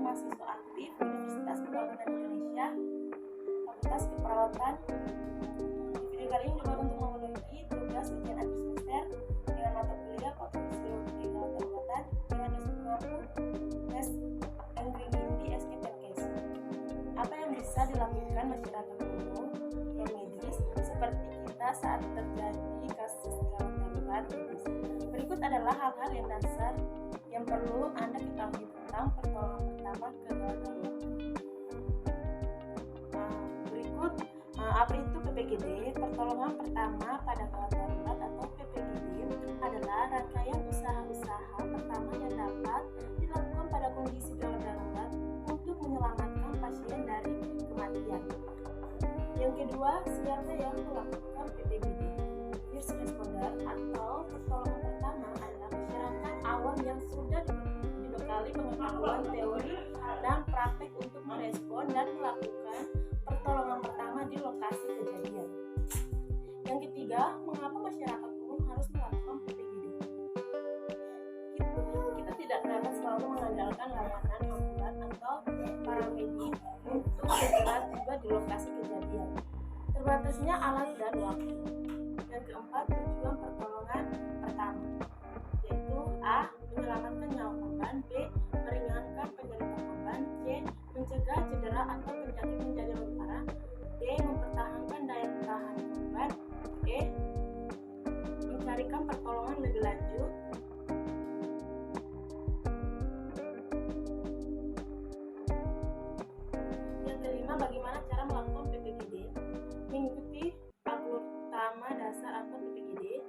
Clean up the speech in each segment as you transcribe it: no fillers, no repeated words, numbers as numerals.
mahasiswa aktif Universitas Pembangunan Indonesia, Fakultas Keperawatan. Di video kali ini juga untuk memenuhi tugas ujian akhir semester dengan mata kuliah Fisiologi Kegawatan Obatan dengan dosen pengampu Ms. Engrinindi SKPKS. Apa yang bisa dilakukan masyarakat umum yang medis seperti kita saat terjadi kasus gawat darurat medis? Berikut adalah hal-hal yang dasar yang perlu Anda ketahui tentang pertolongan pertama ke gawat darurat. Berikut apa itu PPGD? Pertolongan pertama pada gawat darurat atau PPGD adalah rangkaian usaha-usaha pertama yang dapat dilakukan pada kondisi gawat darurat untuk menyelamatkan pasien dari kematian. Yang kedua, siapa yang melakukan PPGD? First responder atau pertolongan pertama adalah masyarakat awam yang sudah dibekali pengetahuan teori dan praktek untuk merespon dan melakukan pertolongan pertama di lokasi kejadian. Yang ketiga, mengapa masyarakat umum harus melakukan PPGD? Kita tidak dapat selalu mengandalkan layanan ambulan atau paramedik untuk segera tiba di lokasi kejadian. Terbatasnya alat dan waktu. Yang keempat, tujuan pertolongan pertama, yaitu A. Menyelamatkan nyawa korban, B. Meringankan penderita korban, C. Mencegah cedera atau penyakit menjadi lebih parah, D. Mempertahankan daya tahan korban, E. Mencarikan pertolongan lebih lanjut. Yang kelima, bagaimana cara melakukan PPGD? Mengikuti alur utama dasar atau PPGD.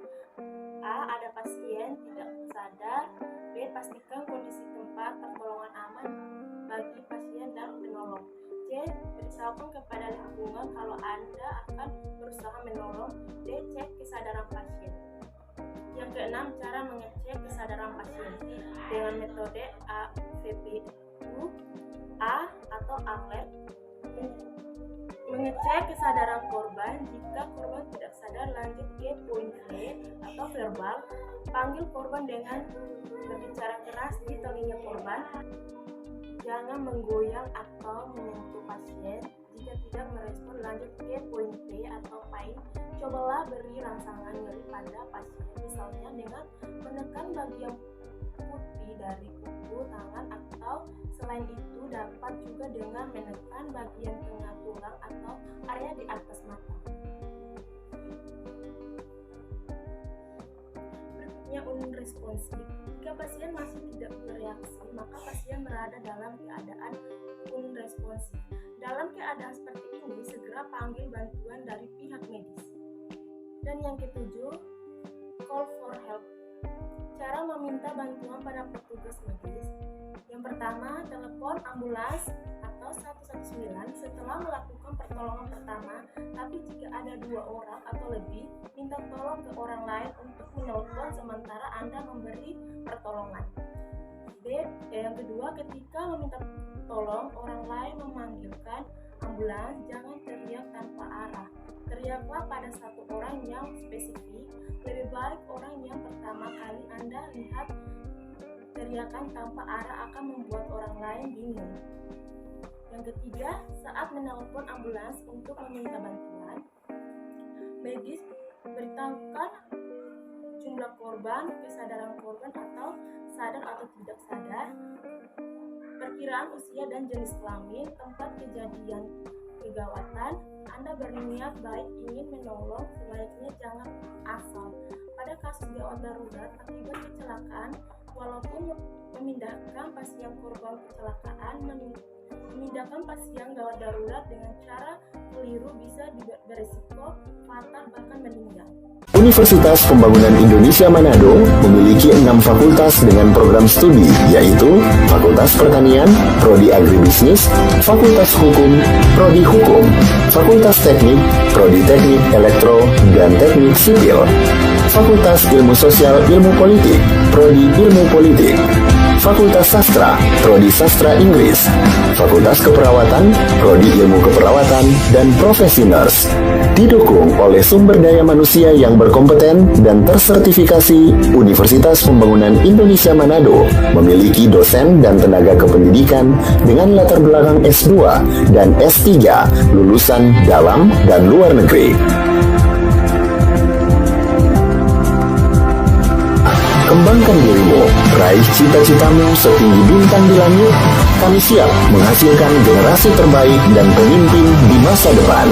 A. Ada pasien tidak sadar. B. Pastikan kondisi tempat pertolongan aman bagi pasien dan penolong. C. Beritahukan kepada lingkungan kalau Anda akan berusaha menolong. D. Cek kesadaran pasien. Yang keenam, cara mengecek kesadaran pasien dengan metode AVPU A atau alert. Mengecek kesadaran korban. Jika korban tidak sadar, lanjut ke poin B atau verbal. Panggil korban dengan berbicara keras di telinga korban. Jangan menggoyang atau menyentuh pasien. Jika tidak merespon, lanjut ke poin P atau pain. Cobalah beri rangsangan nyeri pada pasien, misalnya dengan menekan bagian putih dari kuku tangan, atau selain itu dapat juga dengan menekan bagian tengah tulang atau area di atas mata. Berikutnya, unresponsif. Jika pasien masih tidak bereaksi, maka pasien berada dalam keadaan unresponsif. Dalam keadaan seperti ini, segera panggil bantuan dari pihak medis. Dan yang ketujuh, call for help. Cara meminta bantuan pada petugas medis. Yang pertama, telepon ambulans atau 119 setelah melakukan pertolongan pertama. Tapi jika ada 2 orang atau lebih, minta tolong ke orang lain untuk menelpon sementara Anda memberi pertolongan. Yang kedua, ketika meminta tolong orang lain memanggilkan ambulans, jangan teriak tanpa arah. Teriaklah pada satu orang yang spesifik. Lebih baik orang yang pertama kali Anda lihat. Teriakan tanpa arah akan membuat orang lain bingung. Yang ketiga, saat menelpon ambulans untuk meminta bantuan, medis beritahukan jumlah korban, kesadaran korban atau sadar atau tidak sadar, perkiraan usia dan jenis kelamin, tempat kejadian kegawatan. Anda berniat baik ingin menolong, sebaiknya jangan asal. Pada kasus gawat darurat akibat kecelakaan, walaupun memindahkan pasien korban kecelakaan, memindahkan pasien gawat darurat dengan cara keliru bisa beresiko fatal bahkan meninggal. Universitas Pembangunan Indonesia Manado memiliki 6 fakultas dengan program studi, yaitu Fakultas Pertanian, Prodi Agribisnis, Fakultas Hukum, Prodi Hukum, Fakultas Teknik, Prodi Teknik Elektro dan Teknik Sipil, Fakultas Ilmu Sosial Ilmu Politik, Prodi Ilmu Politik, Fakultas Sastra, Prodi Sastra Inggris, Fakultas Keperawatan, Prodi Ilmu Keperawatan, dan Profesi Nurse. Didukung oleh sumber daya manusia yang berkompeten dan tersertifikasi, Universitas Pembangunan Indonesia Manado memiliki dosen dan tenaga kependidikan dengan latar belakang S2 dan S3 lulusan dalam dan luar negeri. Kembangkan dirimu, raih cita-citamu setinggi bintang di langit. Kami siap menghasilkan generasi terbaik dan pemimpin di masa depan.